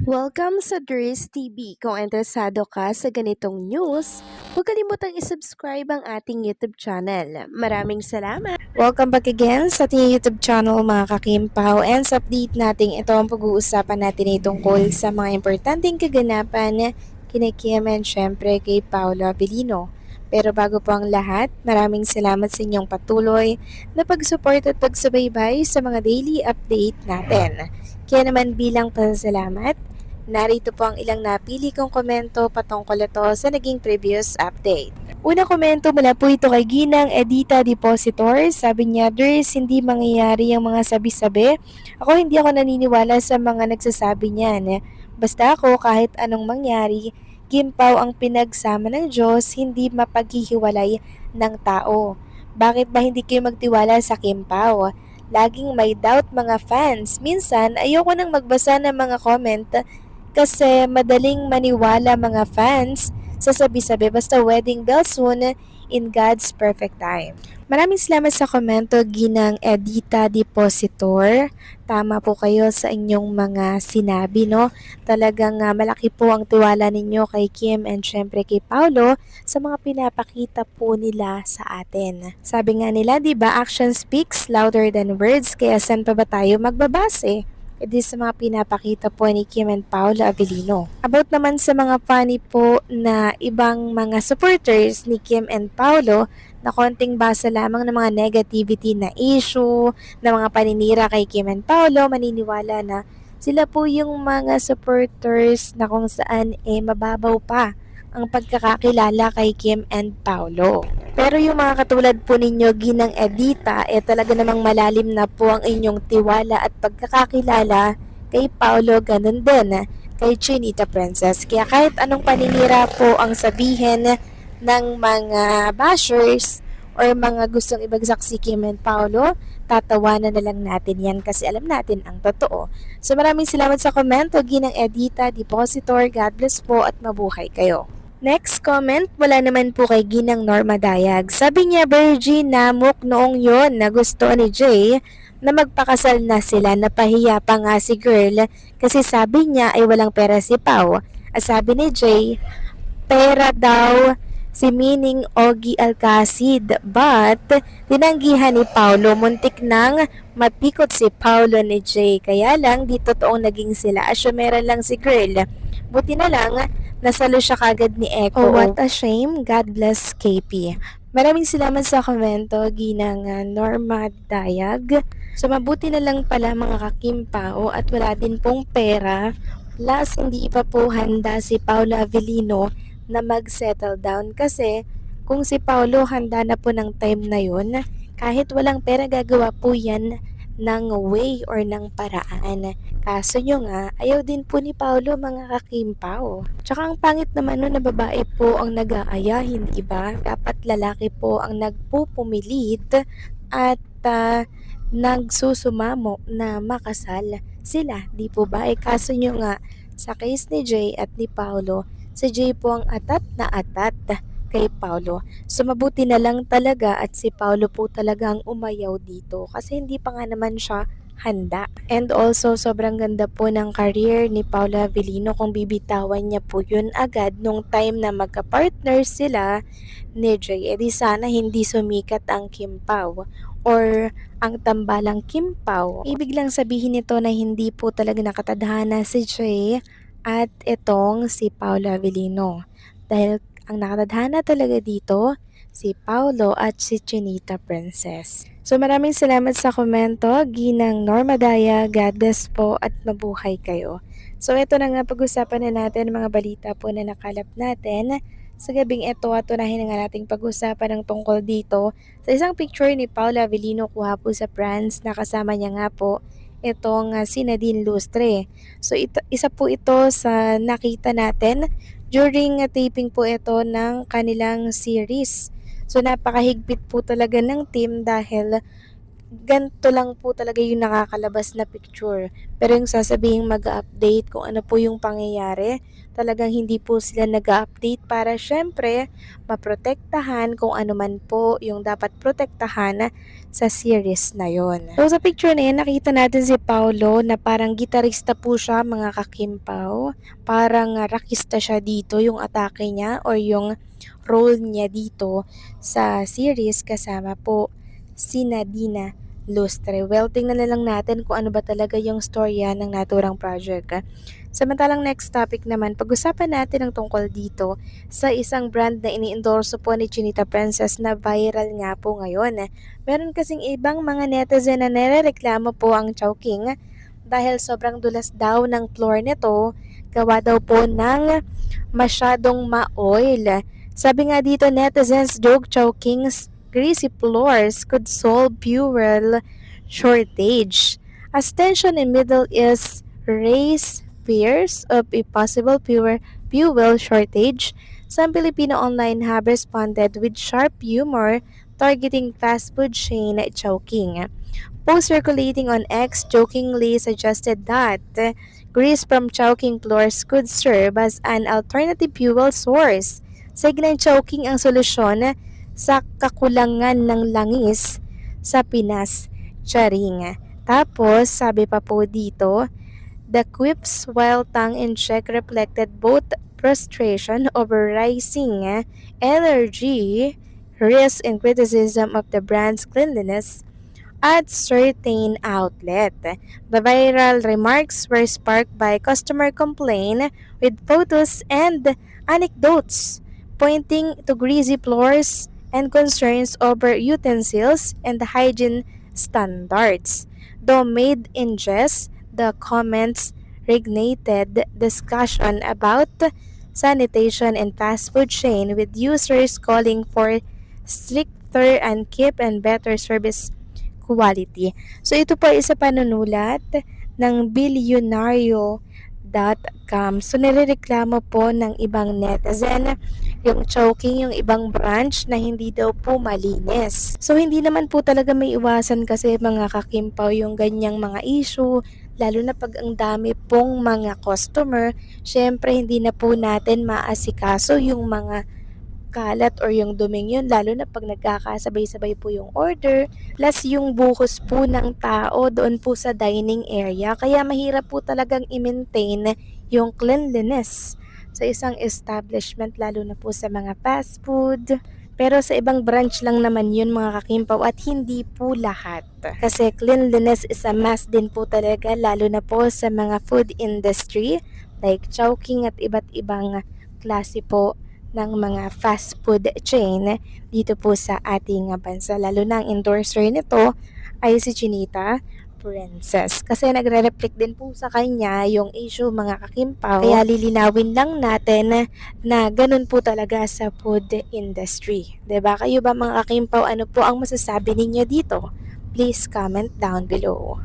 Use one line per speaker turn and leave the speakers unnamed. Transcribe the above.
Welcome sa Dries TV. Kung interesado ka sa ganitong news, huwag kalimutang isubscribe ang ating YouTube channel. Maraming salamat!
Welcome back again sa ating YouTube channel mga kakimpaw, and sa update natin ito ang pag-uusapan natin ay tungkol sa mga importanteng kaganapan kina Kim and syempre kay Paolo Abilino. Pero bago po ang lahat, maraming salamat sa inyong patuloy na pag-support at pagsubaybay sa mga daily update natin. Kaya naman bilang pasasalamat, narito po ang ilang napili kong komento patungkol ito sa naging previous update. Una komento mula po ito kay Ginang Edita Depositor. Sabi niya, Dres, hindi mangyayari ang mga sabi-sabi. Hindi ako naniniwala sa mga nagsasabi niyan. Basta ako kahit anong mangyari, Kimpaw ang pinagsama ng Diyos, hindi mapaghihiwalay ng tao. Bakit ba hindi kayo magtiwala sa Kimpaw? Laging may doubt mga fans. Minsan, ayoko nang magbasa ng mga comment kasi madaling maniwala mga fans sa sabi-sabi basta wedding bell soon in God's perfect time. Maraming salamat sa komento, Ginang Edita Depositor. Tama po kayo sa inyong mga sinabi, no? Talagang malaki po ang tiwala ninyo kay Kim and syempre kay Paolo sa mga pinapakita po nila sa atin. Sabi nga nila, di ba, action speaks louder than words, kaya saan pa ba tayo magbabase? Sa mga pinapakita po ni Kim and Paolo Abilino. About naman sa mga funny po na ibang mga supporters ni Kim and Paolo na konting basa lamang ng mga negativity na issue, na mga paninira kay Kim and Paolo, maniniwala na sila po yung mga supporters na kung saan mababaw pa ang pagkakakilala kay Kim and Paolo. Pero yung mga katulad po ninyo, Ginang Edita, talaga namang malalim na po ang inyong tiwala at pagkakakilala kay Paolo, ganun din kay Chinita Princess. Kaya kahit anong paninira po ang sabihin ng mga bashers or mga gustong ibagsak si Kim and Paolo, tatawanan na lang natin yan kasi alam natin ang totoo. So maraming salamat sa komento, Ginang Edita Depositor. God bless po at mabuhay kayo. Next comment, wala naman po kay Ginang Norma Dayag. Sabi niya, Virgin Namok noong yon na gusto ni Jay na magpakasal na sila, napahiya pa nga si girl kasi sabi niya ay walang pera si Pau. Sabi ni Jay, pera daw si Mining Ogie Alcacid, but tinanggihan ni Paulo, muntik nang mapikot si Paulo ni Jay. Kaya lang di totoong naging sila, asyumera lang si girl. Buti na lang nasalo siya kagad ni Echo. Oh, what a shame. God bless KP. Maraming salamat sa komento, Ginang Norma Dayag. So mabuti na lang pala mga kakimpao at wala din pong pera. Plus, hindi pa po handa si Paolo Avellino na mag-settle down kasi kung si Paolo handa na po ng time na yun, kahit walang pera gagawa po yan ng way or ng paraan. Kaso nyo nga, ayaw din po ni Paolo mga kakimpaw. Tsaka ang pangit naman na babae po ang nag-aaya, hindi ba? Dapat lalaki po ang nagpupumilit at nagsusumamo na makasal sila, di po ba? Kaso nyo nga, sa case ni Jay at ni Paolo, si Jay po ang atat na atat kay Paulo. So mabuti na lang talaga at si Paulo po talagang umayaw dito kasi hindi pa nga naman siya handa. And also sobrang ganda po ng career ni Paolo Avellino kung bibitawan niya po yun agad nung time na magka-partner sila ni Jay. Di sana hindi sumikat ang Kim Pao or ang tambalang Kim Pao. Ibig lang sabihin nito na hindi po talaga nakatadhana si Jay at itong si Paolo Avellino. Dahil ang nakatadhana talaga dito, si Paulo at si Chinita Princess. So maraming salamat sa komento, Ginang Norma Daya, God bless po at mabuhay kayo. So ito na nga pag-usapan na natin mga balita po na nakalap natin. Sa gabing ito at unahin na nga nating pag-usapan ng tungkol dito sa isang picture ni Paolo Avellino kuha po sa France na kasama niya nga po itong si Nadine Lustre. So isa po ito sa nakita natin during taping po ito ng kanilang series. So napakahigpit po talaga ng team dahil ganito lang po talaga yung nakakalabas na picture. Pero yung sasabihin mag-update kung ano po yung pangyayari, talagang hindi po sila nag-update para syempre maprotektahan kung ano man po yung dapat protektahan sa series na yon. So sa picture na yun, nakita natin si Paulo na parang gitarista po siya, mga kakimpaw. Parang rockista siya dito yung atake niya or yung role niya dito sa series kasama po si Nadina Lustre. Well, tingnan na lang natin kung ano ba talaga yung storya ng naturang project. Samantalang next topic naman, pag-usapan natin ang tungkol dito sa isang brand na ini-endorso po ni Chinita Princess na viral nga po ngayon. Meron kasing ibang mga netizen na nirereklamo po ang Chowking dahil sobrang dulas daw ng floor nito, gawa daw po ng masyadong ma-oil. Sabi nga dito, netizens joke Chowking's greasy floors could solve fuel shortage. As tension in Middle East raise fears of a possible fuel shortage, some Filipino online have responded with sharp humor targeting fast food chain Chowking. Post circulating on X jokingly suggested that grease from Chowking floors could serve as an alternative fuel source. Signang Chowking ang solusyon sa kakulangan ng langis sa Pinas. Charing. Tapos, sabi pa po dito, the quips while tongue in check reflected both frustration over rising energy, risk, and criticism of the brand's cleanliness at certain outlet. The viral remarks were sparked by customer complaint with photos and anecdotes pointing to greasy floors and concerns over utensils and hygiene standards. Though made in jest, the comments reignited discussion about sanitation and fast food chain with users calling for stricter and keep and better service quality. So ito po ay isa panunulat ng bilyonaryo.com. So nirereklamo po ng ibang netizen yung Chowking, yung ibang branch na hindi daw po malinis. So hindi naman po talaga may iwasan kasi mga kakimpaw yung ganyang mga issue, lalo na pag ang dami pong mga customer, syempre hindi na po natin maasikaso yung mga kalat or yung duming yun, lalo na pag nagkakasabay-sabay po yung order, plus yung buhos po ng tao doon po sa dining area, kaya mahirap po talagang i-maintain yung cleanliness sa isang establishment, lalo na po sa mga fast food. Pero sa ibang branch lang naman yun mga kakimpaw at hindi po lahat. Kasi cleanliness is a must din po talaga, lalo na po sa mga food industry like Chowking at iba't ibang klase po ng mga fast food chain dito po sa ating bansa. Lalo na ang endorser nito ay si Chinita Princess. Kasi nagre-reflect din po sa kanya yung issue mga kakimpaw. Kaya lilinawin lang natin na ganun po talaga sa food industry. 'Di ba? Kayo ba mga kakimpaw, ano po ang masasabi ninyo dito? Please comment down below.